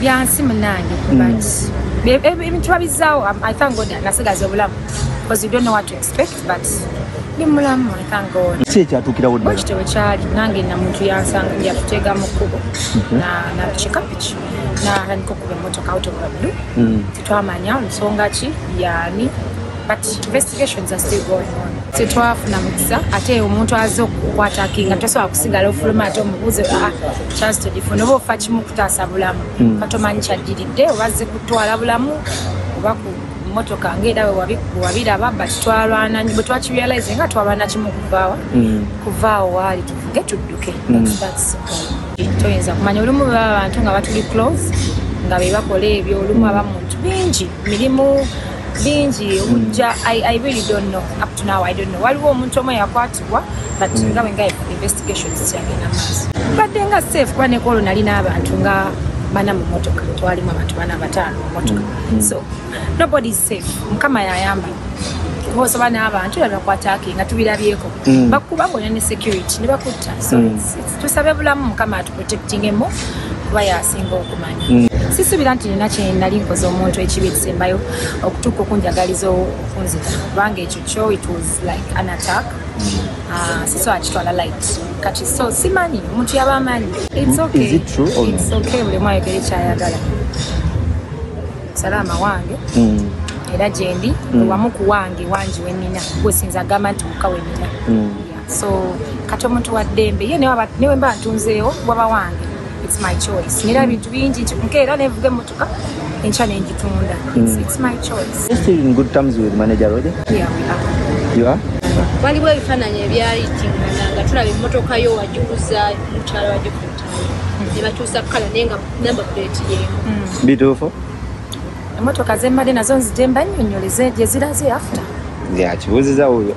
byansi munange but ebintu babizaawo I thank God nasigaza obulamu because you don't know what to expect but ni mulamu I thank God. Si ekyatukirawo ddala ekitabo kyali nange na muntu yansanga yatutega mu kkubo na kikapichi natandika okuba emmotoka out of the blue tetwamanya nsonga ki yani but investigations are still going on. Tetwafuna mukisa ate omuntu azze okukwata kinga tosobola kusigala ofuluma ate omubuuze chance to defend oba ofa kimu kutaasa bulamu katomanyi kyaddiridde oba azze kutwala bulamu oba ku motoka ng'era wabiraba but twalwana bwe twakirealize nga twalwana kimu kuvaawo waali tuvuge tudduke. Toyinza kumanya olumu baba abantu nga batuli close nga be bakola ebyo olumu abamuntu bingi mirimu bingi ujja I really don't know up to now I don't know waliwo omuntu omwe yakwatibwa but nga wenga investigations yagenda maaso badde nga safe kuba nekolo nali n'abantu nga bana mu motoka twalimu abantu bana bataano mu motoka so nobody is safe mukama yayamba osoba n'abantu bakwataki nga tubirabyeko bakuba ng'olina ne security ne bakutta so tusabe bulamu mukama atuprotectingemu kuba yasinga okumanya. Sisubira nti nina kye nali nkoze omuntu ekibi ekisembayo okutuuka okunjagaliza okunzita kubanga ekyo kyo it was like an attack sisobola kitwala light kati so simanyi omuntu yaba amanyi it's okay. Is it true or it's okay buli mwayo geri kyayagala salama wange era gyendi wamu ku wange wenina gwesinza agamba nti muka wenina so kati omuntu wa ddembe ye newe mba ntunzeewo waba wange it's my choice. Nira bintu bingi nkeera nevuga emmotoka enkya nenjitunda. It's my choice. You're still in good terms with manager Roger? Yeah, we are. You are? Waliwo ebifaananyi ebyayitingana nga tulaba emmotoka yo wagibuza mukyala wagikuta ne batuusa kala naye nga number plate yeemu. Bituufu? Emmotoka ze mbadde nazo nzite mbannyonnyoleze gye ziraze after. Yakibuuziza oyo?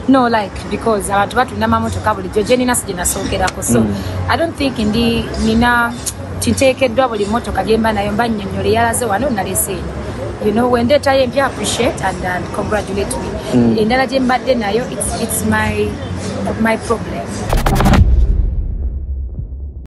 No, like because abantu batunda mamotoka bulijjo gye nina si gye nasookerako so I don't think ndi nina kiteekeddwa buli motoka gye mba nayo mba nnyonnyole yalaze wano nalese eno you know when they try and appreciate and congratulate me endala gye mbadde nayo it's my problem.